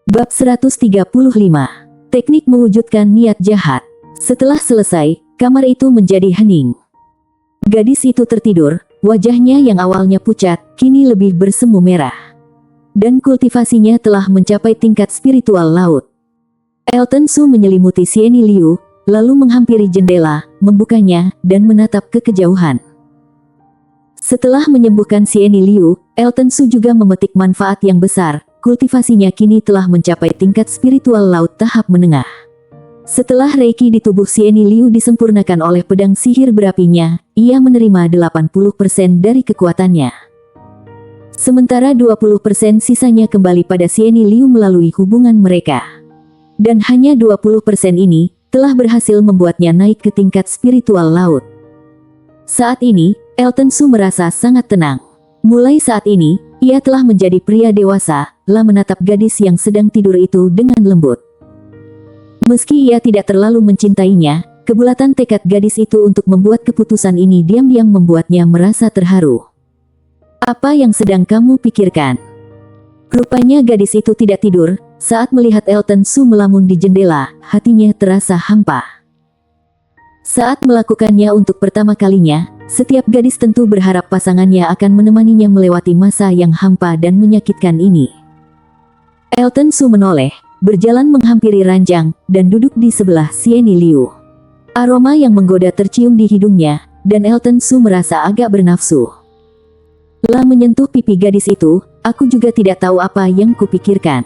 Bab 135. Teknik mewujudkan niat jahat. Setelah selesai, kamar itu menjadi hening. Gadis itu tertidur, wajahnya yang awalnya pucat, kini lebih bersemu merah. Dan kultivasinya telah mencapai tingkat spiritual laut. Elton Su menyelimuti Sieni Liu, lalu menghampiri jendela, membukanya, dan menatap ke kejauhan. Setelah menyembuhkan Sieni Liu, Elton Su juga memetik manfaat yang besar. Kultivasinya kini telah mencapai tingkat spiritual laut tahap menengah. Setelah Reiki di tubuh Sieni Liu disempurnakan oleh pedang sihir berapinya, ia menerima 80% dari kekuatannya. Sementara 20% sisanya kembali pada Sieni Liu melalui hubungan mereka. Dan hanya 20% ini telah berhasil membuatnya naik ke tingkat spiritual laut. Saat ini, Elton Su merasa sangat tenang. Mulai saat ini, ia telah menjadi pria dewasa, lah menatap gadis yang sedang tidur itu dengan lembut. Meski ia tidak terlalu mencintainya, kebulatan tekad gadis itu untuk membuat keputusan ini diam-diam membuatnya merasa terharu. Apa yang sedang kamu pikirkan? Rupanya gadis itu tidak tidur, saat melihat Elton Su melamun di jendela, hatinya terasa hampa. Saat melakukannya untuk pertama kalinya, setiap gadis tentu berharap pasangannya akan menemaninya melewati masa yang hampa dan menyakitkan ini. Elton Su menoleh, berjalan menghampiri ranjang, dan duduk di sebelah Sieni Liu. Aroma yang menggoda tercium di hidungnya, dan Elton Su merasa agak bernafsu. Lah menyentuh pipi gadis itu, aku juga tidak tahu apa yang kupikirkan.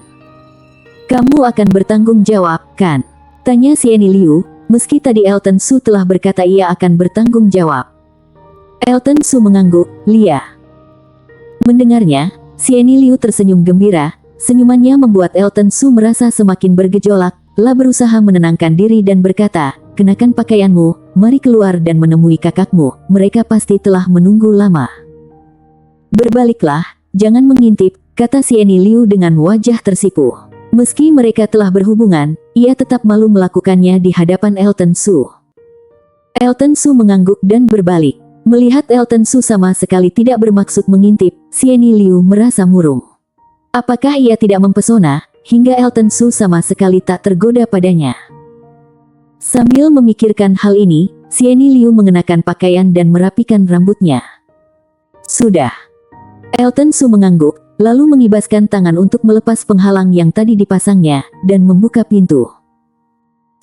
Kamu akan bertanggung jawab, kan? Tanya Sieni Liu, meski tadi Elton Su telah berkata ia akan bertanggung jawab. Elton Su mengangguk, "Lia." Mendengarnya, Sieni Liu tersenyum gembira. Senyumannya membuat Elton Su merasa semakin bergejolak. Lah berusaha menenangkan diri dan berkata, "Kenakan pakaianmu, mari keluar dan menemui kakakmu, mereka pasti telah menunggu lama." "Berbaliklah, jangan mengintip," kata Sieni Liu dengan wajah tersipu. Meski mereka telah berhubungan, ia tetap malu melakukannya di hadapan Elton Su. Elton Su mengangguk dan berbalik. Melihat Elton Su sama sekali tidak bermaksud mengintip, Sieni Liu merasa murung. Apakah ia tidak mempesona, hingga Elton Su sama sekali tak tergoda padanya? Sambil memikirkan hal ini, Sieni Liu mengenakan pakaian dan merapikan rambutnya. "Sudah." Elton Su mengangguk, lalu mengibaskan tangan untuk melepas penghalang yang tadi dipasangnya, dan membuka pintu.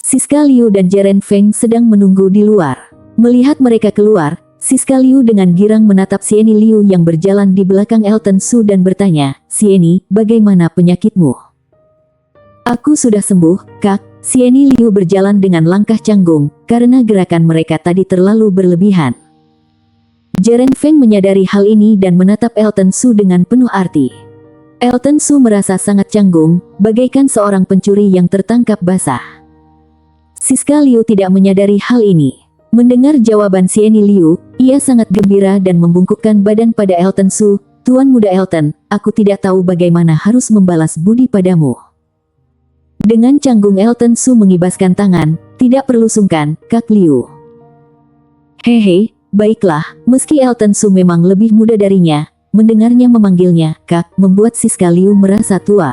Siska Liu dan Jeren Feng sedang menunggu di luar. Melihat mereka keluar, Siska Liu dengan girang menatap Sieni Liu yang berjalan di belakang Elton Su dan bertanya, "Sieni, bagaimana penyakitmu?" "Aku sudah sembuh, Kak." Sieni Liu berjalan dengan langkah canggung, karena gerakan mereka tadi terlalu berlebihan. Jeren Feng menyadari hal ini dan menatap Elton Su dengan penuh arti. Elton Su merasa sangat canggung, bagaikan seorang pencuri yang tertangkap basah. Siska Liu tidak menyadari hal ini. Mendengar jawaban Sieni Liu, ia sangat gembira dan membungkukkan badan pada Elton Su. "Tuan muda Elton, aku tidak tahu bagaimana harus membalas budi padamu." Dengan canggung Elton Su mengibaskan tangan, "Tidak perlu sungkan, Kak Liu." "Hehe, baiklah." Meski Elton Su memang lebih muda darinya, mendengarnya memanggilnya Kak membuat Siska Liu merasa tua.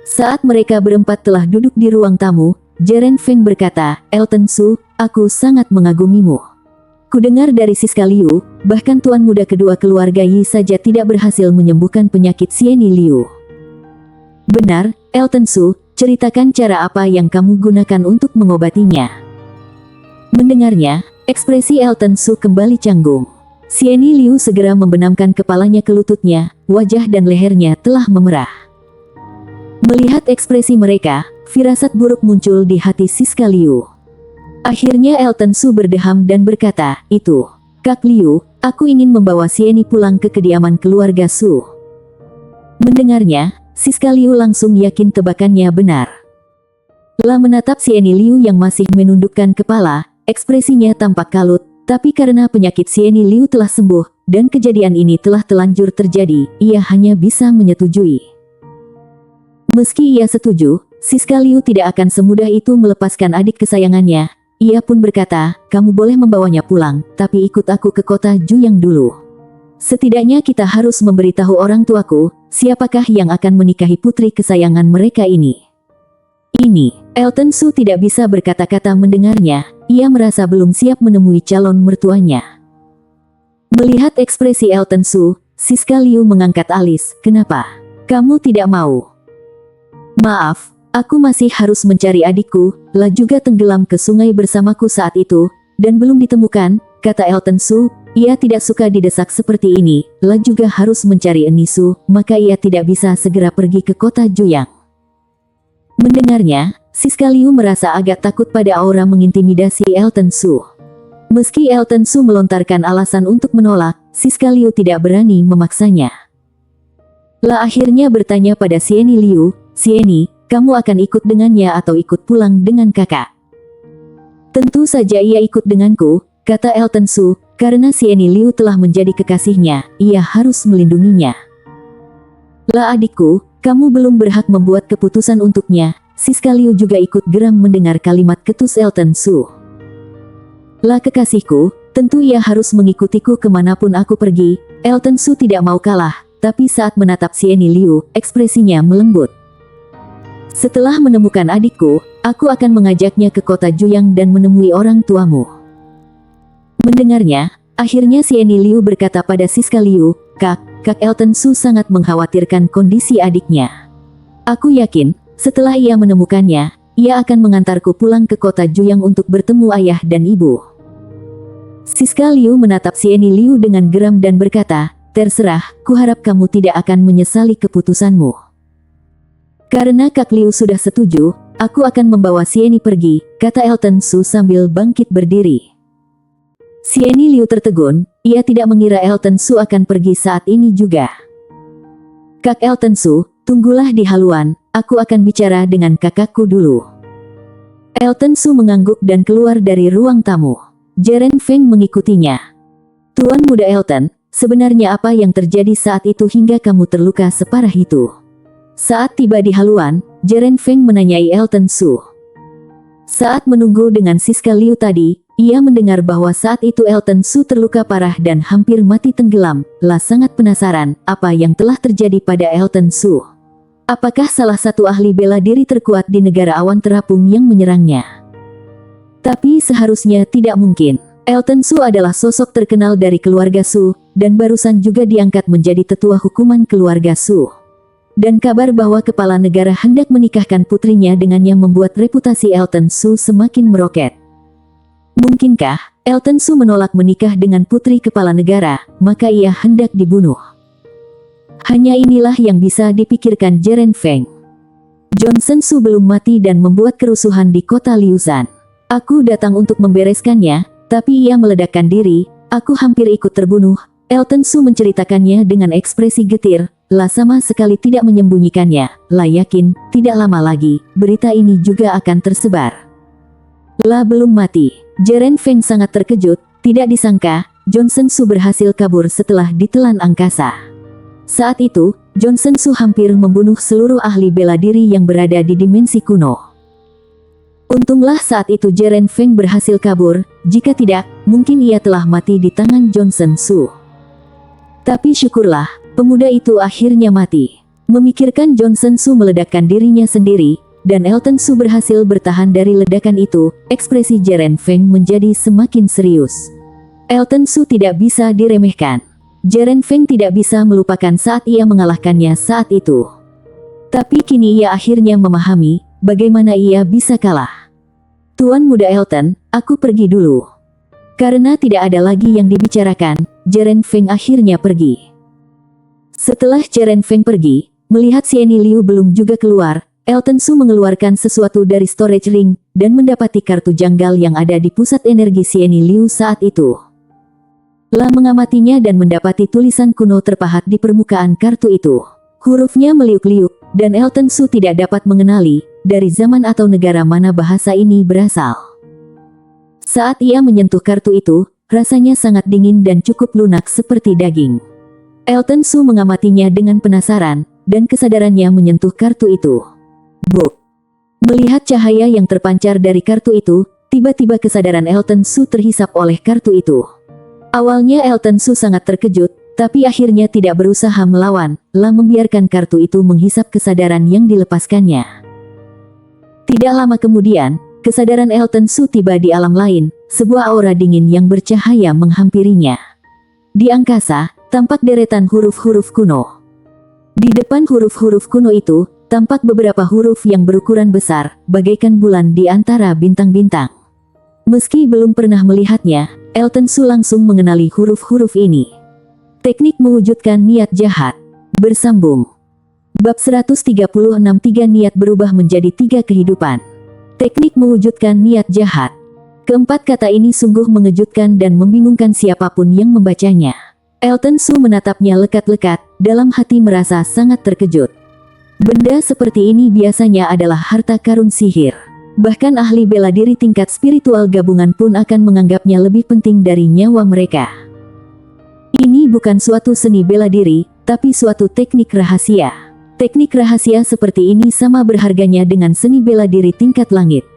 Saat mereka berempat telah duduk di ruang tamu, Jeren Feng berkata, "Elton Su, aku sangat mengagumimu. Kudengar dari Siska Liu, bahkan tuan muda kedua keluarga Yi saja tidak berhasil menyembuhkan penyakit Sieni Liu." "Benar, Elton Su, ceritakan cara apa yang kamu gunakan untuk mengobatinya." Mendengarnya, ekspresi Elton Su kembali canggung. Sieni Liu segera membenamkan kepalanya ke lututnya, wajah dan lehernya telah memerah. Melihat ekspresi mereka, firasat buruk muncul di hati Siska Liu. Akhirnya Elton Su berdeham dan berkata, "Itu, Kak Liu, aku ingin membawa Sieni pulang ke kediaman keluarga Su." Mendengarnya, Siska Liu langsung yakin tebakannya benar. Lah menatap Sieni Liu yang masih menundukkan kepala, ekspresinya tampak kalut, tapi karena penyakit Sieni Liu telah sembuh, dan kejadian ini telah telanjur terjadi, ia hanya bisa menyetujui. Meski ia setuju, Siska Liu tidak akan semudah itu melepaskan adik kesayangannya. Ia pun berkata, "Kamu boleh membawanya pulang, tapi ikut aku ke kota Juyang dulu." setidaknya kita harus memberitahu orang tuaku, siapakah yang akan menikahi putri kesayangan mereka ini. Ini, Elton Su tidak bisa berkata-kata mendengarnya, ia merasa belum siap menemui calon mertuanya. Melihat ekspresi Elton Su, Siska Liu mengangkat alis, kenapa? Kamu tidak mau? Maaf, aku masih harus mencari adikku, La juga tenggelam ke sungai bersamaku saat itu, dan belum ditemukan, kata Elton Su. Ia tidak suka didesak seperti ini, La juga harus mencari Enisu, maka ia tidak bisa segera pergi ke kota Juyang. Mendengarnya, Siska Liu merasa agak takut pada aura mengintimidasi Elton Su. Meski Elton Su melontarkan alasan untuk menolak, Siska Liu tidak berani memaksanya. La akhirnya bertanya pada Sieni Liu, Sieni, kamu akan ikut dengannya atau ikut pulang dengan kakak? Tentu saja ia ikut denganku, kata Elton Su, karena Sieni Liu telah menjadi kekasihnya, ia harus melindunginya. La adikku, kamu belum berhak membuat keputusan untuknya. Siska Liu juga ikut geram mendengar kalimat ketus Elton Su. La kekasihku, tentu ia harus mengikutiku kemanapun aku pergi. Elton Su tidak mau kalah, tapi saat menatap Sieni Liu, ekspresinya melembut. Setelah menemukan adikku, aku akan mengajaknya ke kota Juyang dan menemui orang tuamu. Mendengarnya, akhirnya Sieni Liu berkata pada Siska Liu, Kak Elton Su sangat mengkhawatirkan kondisi adiknya. Aku yakin, setelah ia menemukannya, ia akan mengantarku pulang ke kota Juyang untuk bertemu ayah dan ibu. Siska Liu menatap Sieni Liu dengan geram dan berkata, terserah, kuharap kamu tidak akan menyesali keputusanmu. Karena Kak Liu sudah setuju, aku akan membawa Sieni pergi, kata Elton Su sambil bangkit berdiri. Sieni Liu tertegun, ia tidak mengira Elton Su akan pergi saat ini juga. Kak Elton Su, tunggulah di haluan, aku akan bicara dengan kakakku dulu. Elton Su mengangguk dan keluar dari ruang tamu. Jeren Feng mengikutinya. Tuan muda Elton, sebenarnya apa yang terjadi saat itu hingga kamu terluka separah itu? Saat tiba di haluan, Jeren Feng menanyai Elton Su. Saat menunggu dengan Siska Liu tadi, ia mendengar bahwa saat itu Elton Su terluka parah dan hampir mati tenggelam. La sangat penasaran, apa yang telah terjadi pada Elton Su. Apakah salah satu ahli bela diri terkuat di negara awan terapung yang menyerangnya? Tapi seharusnya tidak mungkin. Elton Su adalah sosok terkenal dari keluarga Su, dan barusan juga diangkat menjadi tetua hukuman keluarga Su. Dan kabar bahwa kepala negara hendak menikahkan putrinya dengannya membuat reputasi Elton Su semakin meroket. Mungkinkah Elton Su menolak menikah dengan putri kepala negara, maka ia hendak dibunuh? Hanya inilah yang bisa dipikirkan Jeren Feng. Johnson Su belum mati dan membuat kerusuhan di kota Liuzan. Aku datang untuk membereskannya, tapi ia meledakkan diri, aku hampir ikut terbunuh. Elton Su menceritakannya dengan ekspresi getir. La sama sekali tidak menyembunyikannya. La yakin, tidak lama lagi, berita ini juga akan tersebar. La belum mati. Jeren Feng sangat terkejut, tidak disangka, Johnson Su berhasil kabur setelah ditelan angkasa. Saat itu, Johnson Su hampir membunuh seluruh ahli bela diri yang berada di dimensi kuno. Untunglah saat itu Jeren Feng berhasil kabur, jika tidak, mungkin ia telah mati di tangan Johnson Su. Tapi syukurlah, pemuda itu akhirnya mati. Memikirkan Johnson Su meledakkan dirinya sendiri, dan Elton Su berhasil bertahan dari ledakan itu, ekspresi Jeren Feng menjadi semakin serius. Elton Su tidak bisa diremehkan. Jeren Feng tidak bisa melupakan saat ia mengalahkannya saat itu. Tapi kini ia akhirnya memahami, bagaimana ia bisa kalah. Tuan muda Elton, aku pergi dulu. Karena tidak ada lagi yang dibicarakan, Jeren Feng akhirnya pergi. Setelah Jeren Feng pergi, melihat Sieni Liu belum juga keluar, Elton Su mengeluarkan sesuatu dari storage ring, dan mendapati kartu janggal yang ada di pusat energi Sieni Liu saat itu. La mengamatinya dan mendapati tulisan kuno terpahat di permukaan kartu itu. Hurufnya meliuk-liuk, dan Elton Su tidak dapat mengenali, dari zaman atau negara mana bahasa ini berasal. Saat ia menyentuh kartu itu, rasanya sangat dingin dan cukup lunak seperti daging. Elton Su mengamatinya dengan penasaran, dan kesadarannya menyentuh kartu itu. Buk! Melihat cahaya yang terpancar dari kartu itu, tiba-tiba kesadaran Elton Su terhisap oleh kartu itu. Awalnya Elton Su sangat terkejut, tapi akhirnya tidak berusaha melawan, membiarkan kartu itu menghisap kesadaran yang dilepaskannya. Tidak lama kemudian, kesadaran Elton Su tiba di alam lain, sebuah aura dingin yang bercahaya menghampirinya. Di angkasa, tampak deretan huruf-huruf kuno. Di depan huruf-huruf kuno itu, tampak beberapa huruf yang berukuran besar, bagaikan bulan di antara bintang-bintang. Meski belum pernah melihatnya, Elton Su langsung mengenali huruf-huruf ini. Teknik mewujudkan niat jahat. Bersambung. Bab 136, 3 niat berubah menjadi 3 kehidupan. Teknik mewujudkan niat jahat. Keempat kata ini sungguh mengejutkan dan membingungkan siapapun yang membacanya. Elton Su menatapnya lekat-lekat, dalam hati merasa sangat terkejut. Benda seperti ini biasanya adalah harta karun sihir. Bahkan ahli bela diri tingkat spiritual gabungan pun akan menganggapnya lebih penting dari nyawa mereka. Ini bukan suatu seni bela diri, tapi suatu teknik rahasia. Teknik rahasia seperti ini sama berharganya dengan seni bela diri tingkat langit.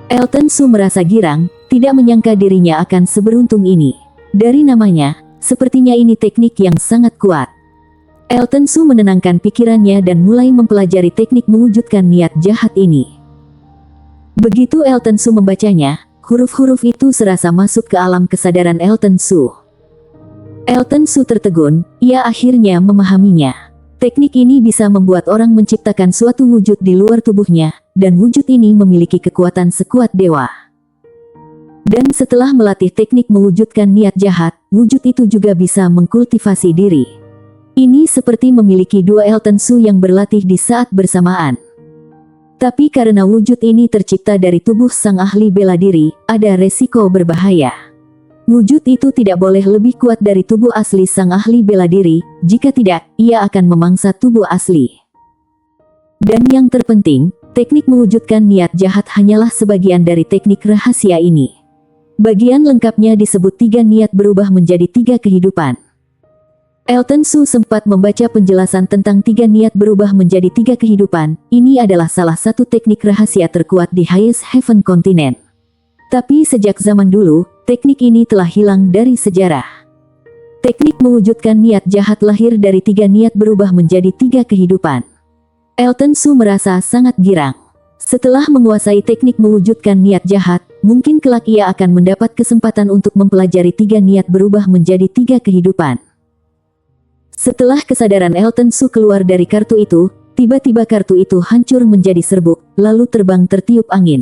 Elton Su merasa girang, tidak menyangka dirinya akan seberuntung ini. Dari namanya, sepertinya ini teknik yang sangat kuat. Elton Su menenangkan pikirannya dan mulai mempelajari teknik mewujudkan niat jahat ini. Begitu Elton Su membacanya, huruf-huruf itu serasa masuk ke alam kesadaran Elton Su. Elton Su tertegun, ia akhirnya memahaminya. Teknik ini bisa membuat orang menciptakan suatu wujud di luar tubuhnya, dan wujud ini memiliki kekuatan sekuat dewa. Dan setelah melatih teknik mewujudkan niat jahat, wujud itu juga bisa mengkultivasi diri. Ini seperti memiliki dua Elton Su yang berlatih di saat bersamaan. Tapi karena wujud ini tercipta dari tubuh sang ahli bela diri, ada resiko berbahaya. Wujud itu tidak boleh lebih kuat dari tubuh asli sang ahli bela diri, jika tidak, ia akan memangsa tubuh asli. Dan yang terpenting, teknik mewujudkan niat jahat hanyalah sebagian dari teknik rahasia ini. Bagian lengkapnya disebut 3 niat berubah menjadi 3 kehidupan. Elton Su sempat membaca penjelasan tentang 3 niat berubah menjadi 3 kehidupan. Ini adalah salah satu teknik rahasia terkuat di Highest Heaven Continent. Tapi sejak zaman dulu, teknik ini telah hilang dari sejarah. Teknik mewujudkan niat jahat lahir dari 3 niat berubah menjadi 3 kehidupan. Elton Su merasa sangat girang. Setelah menguasai teknik mewujudkan niat jahat, mungkin kelak ia akan mendapat kesempatan untuk mempelajari 3 niat berubah menjadi 3 kehidupan. Setelah kesadaran Elton Su keluar dari kartu itu, tiba-tiba kartu itu hancur menjadi serbuk, lalu terbang tertiup angin.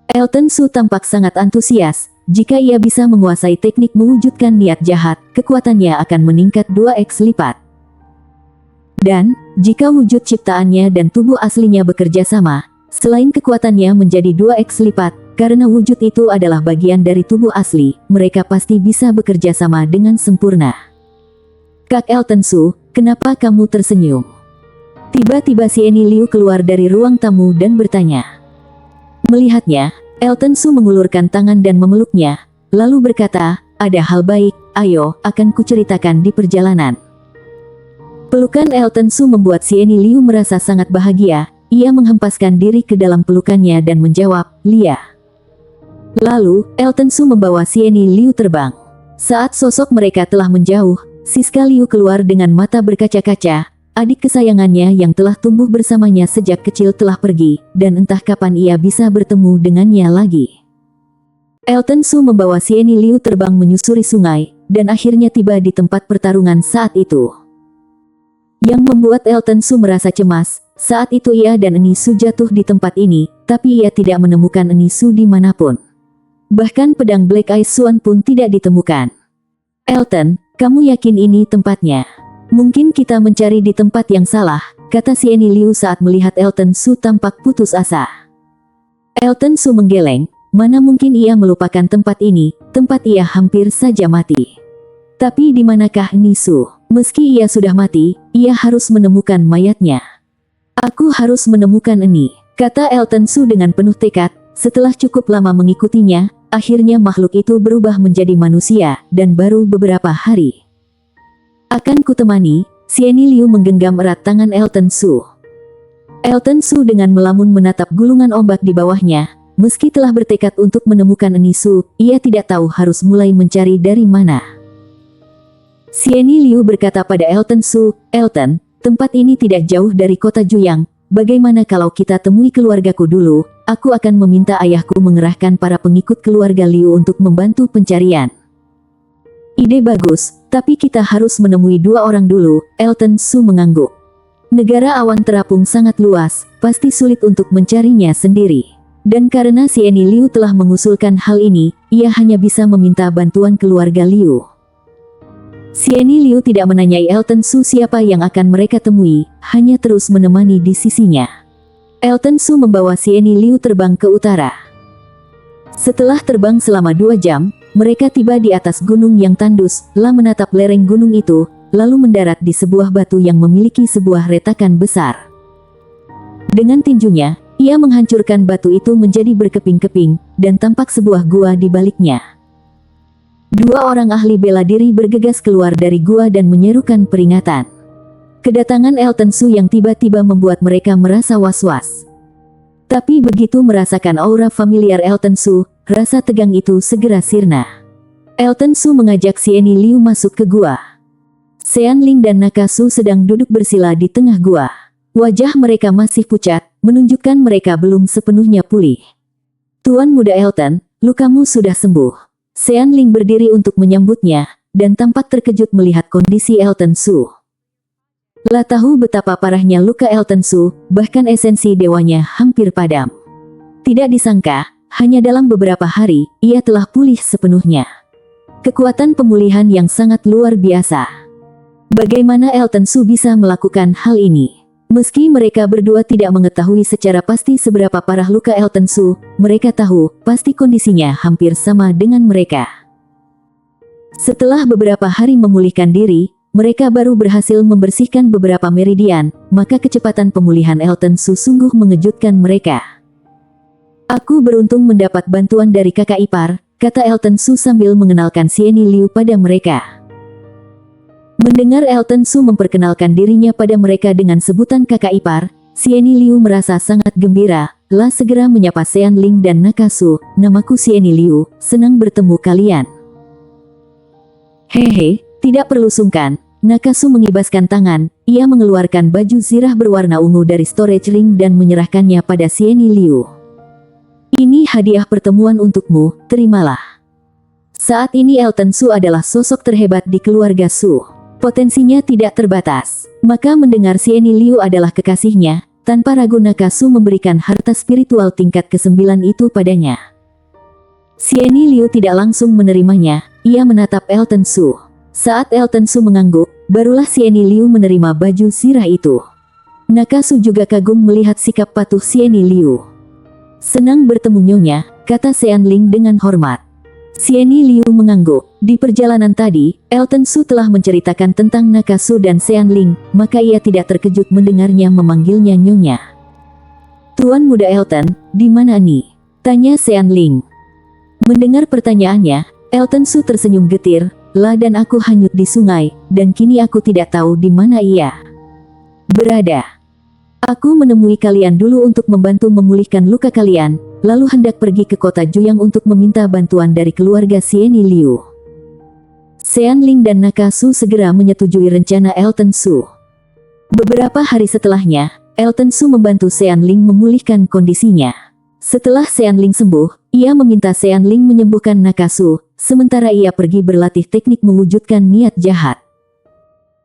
Elton Su tampak sangat antusias. Jika ia bisa menguasai teknik mewujudkan niat jahat, kekuatannya akan meningkat 2x lipat. Dan, jika wujud ciptaannya dan tubuh aslinya bekerja sama, selain kekuatannya menjadi 2x lipat, karena wujud itu adalah bagian dari tubuh asli, mereka pasti bisa bekerja sama dengan sempurna. Kak Elton Su, kenapa kamu tersenyum? Tiba-tiba Sieni Liu keluar dari ruang tamu dan bertanya. Melihatnya, Elton Su mengulurkan tangan dan memeluknya, lalu berkata, ada hal baik, ayo, akan kuceritakan di perjalanan. Pelukan Elton Su membuat Sieni Liu merasa sangat bahagia, ia menghempaskan diri ke dalam pelukannya dan menjawab, Lia. Lalu, Elton Su membawa Sieni Liu terbang. Saat sosok mereka telah menjauh, Siska Liu keluar dengan mata berkaca-kaca. Adik kesayangannya yang telah tumbuh bersamanya sejak kecil telah pergi, dan entah kapan ia bisa bertemu dengannya lagi. Elton Su membawa Sieni Liu terbang menyusuri sungai, dan akhirnya tiba di tempat pertarungan saat itu. Yang membuat Elton Su merasa cemas, saat itu ia dan Eni Su jatuh di tempat ini, tapi ia tidak menemukan Eni Su dimanapun. Bahkan pedang Black Eyes Swan pun tidak ditemukan. Elton, kamu yakin ini tempatnya? Mungkin kita mencari di tempat yang salah, kata Sieni Liu saat melihat Elton Su tampak putus asa. Elton Su menggeleng, mana mungkin ia melupakan tempat ini, tempat ia hampir saja mati. Tapi di manakah Eni Su? Meski ia sudah mati, ia harus menemukan mayatnya. Aku harus menemukan Eni, kata Elton Su dengan penuh tekad. Setelah cukup lama mengikutinya, akhirnya makhluk itu berubah menjadi manusia, dan baru beberapa hari. Akan kutemani, Sieni Liu menggenggam erat tangan Elton Su. Elton Su dengan melamun menatap gulungan ombak di bawahnya. Meski telah bertekad untuk menemukan Eni Su, ia tidak tahu harus mulai mencari dari mana. Sieni Liu berkata pada Elton Su, "Elton, tempat ini tidak jauh dari kota Juyang. Bagaimana kalau kita temui keluargaku dulu? Aku akan meminta ayahku mengerahkan para pengikut keluarga Liu untuk membantu pencarian." "Ide bagus, tapi kita harus menemui 2 orang dulu." Elton Su mengangguk. Negara awan terapung sangat luas, pasti sulit untuk mencarinya sendiri. Dan karena Sieni Liu telah mengusulkan hal ini, ia hanya bisa meminta bantuan keluarga Liu. Sieni Liu tidak menanyai Elton Su siapa yang akan mereka temui, hanya terus menemani di sisinya. Elton Su membawa Sieni Liu terbang ke utara. Setelah terbang selama 2 jam, mereka tiba di atas gunung yang tandus, menatap lereng gunung itu, lalu mendarat di sebuah batu yang memiliki sebuah retakan besar. Dengan tinjunya, ia menghancurkan batu itu menjadi berkeping-keping, dan tampak sebuah gua di baliknya. 2 orang ahli bela diri bergegas keluar dari gua dan menyerukan peringatan. Kedatangan Elton Su yang tiba-tiba membuat mereka merasa was-was. Tapi begitu merasakan aura familiar Elton Su, rasa tegang itu segera sirna. Elton Su mengajak Sieni Liu masuk ke gua. Sean Ling dan Nakasu sedang duduk bersila di tengah gua. Wajah mereka masih pucat, menunjukkan mereka belum sepenuhnya pulih. "Tuan Muda Elton, lukamu sudah sembuh." Sean Ling berdiri untuk menyambutnya, dan tampak terkejut melihat kondisi Elton Su. Tahu betapa parahnya luka Elton Su, bahkan esensi dewanya hampir padam. Tidak disangka, hanya dalam beberapa hari, ia telah pulih sepenuhnya. Kekuatan pemulihan yang sangat luar biasa. Bagaimana Elton Su bisa melakukan hal ini? Meski mereka berdua tidak mengetahui secara pasti seberapa parah luka Elton Su, mereka tahu pasti kondisinya hampir sama dengan mereka. Setelah beberapa hari memulihkan diri, mereka baru berhasil membersihkan beberapa meridian, maka kecepatan pemulihan Elton Su sungguh mengejutkan mereka. "Aku beruntung mendapat bantuan dari kakak ipar," kata Elton Su sambil mengenalkan Sieni Liu pada mereka. Mendengar Elton Su memperkenalkan dirinya pada mereka dengan sebutan kakak ipar, Sieni Liu merasa sangat gembira, segera menyapa Sean Ling dan Nakasu. "Namaku Sieni Liu, senang bertemu kalian." "Hehe, tidak perlu sungkan." Nakasu mengibaskan tangan, ia mengeluarkan baju zirah berwarna ungu dari storage ring dan menyerahkannya pada Sieni Liu. "Ini hadiah pertemuan untukmu, terimalah." Saat ini Elton Su adalah sosok terhebat di keluarga Su. Potensinya tidak terbatas. Maka mendengar Sieni Liu adalah kekasihnya, tanpa ragu Nakasu memberikan harta spiritual tingkat ke-9 itu padanya. Sieni Liu tidak langsung menerimanya, ia menatap Elton Su. Saat Elton Su mengangguk, barulah Sieni Liu menerima baju zirah itu. Nakasu juga kagum melihat sikap patuh Sieni Liu. "Senang bertemu Nyonya," kata Sean Ling dengan hormat. Sieni Liu mengangguk. Di perjalanan tadi, Elton Su telah menceritakan tentang Nakasu dan Sean Ling, maka ia tidak terkejut mendengarnya memanggilnya Nyonya. "Tuan Muda Elton, di mana nih?" tanya Sean Ling. Mendengar pertanyaannya, Elton Su tersenyum getir, dan aku hanyut di sungai, dan kini aku tidak tahu di mana ia berada. Aku menemui kalian dulu untuk membantu memulihkan luka kalian, lalu hendak pergi ke kota Juyang untuk meminta bantuan dari keluarga Sieni Liu." Sean Ling dan Nakasu segera menyetujui rencana Elton Su. Beberapa hari setelahnya, Elton Su membantu Sean Ling memulihkan kondisinya. Setelah Sean Ling sembuh, ia meminta Sean Ling menyembuhkan Nakasu, sementara ia pergi berlatih teknik mewujudkan niat jahat.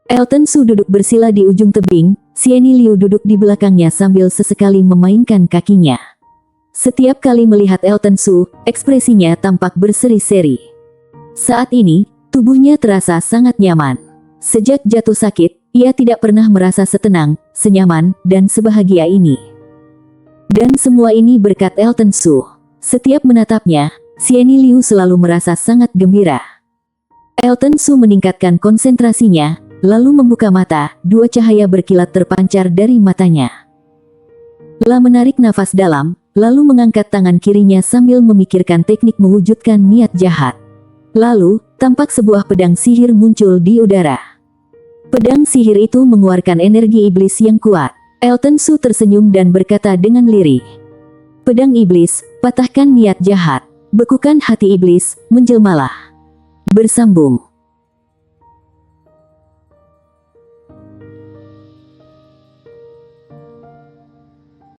Elton Su duduk bersila di ujung tebing, Sieni Liu duduk di belakangnya sambil sesekali memainkan kakinya. Setiap kali melihat Elton Su, ekspresinya tampak berseri-seri. Saat ini, tubuhnya terasa sangat nyaman. Sejak jatuh sakit, ia tidak pernah merasa setenang, senyaman, dan sebahagia ini. Dan semua ini berkat Elton Su. Setiap menatapnya, Sieni Liu selalu merasa sangat gembira. Elton Su meningkatkan konsentrasinya, lalu membuka mata, 2 cahaya berkilat terpancar dari matanya. Menarik nafas dalam, lalu mengangkat tangan kirinya sambil memikirkan teknik mewujudkan niat jahat. Lalu, tampak sebuah pedang sihir muncul di udara. Pedang sihir itu mengeluarkan energi iblis yang kuat. Elton Su tersenyum dan berkata dengan lirih, "Pedang iblis, patahkan niat jahat, bekukan hati iblis, menjelmalah." Bersambung.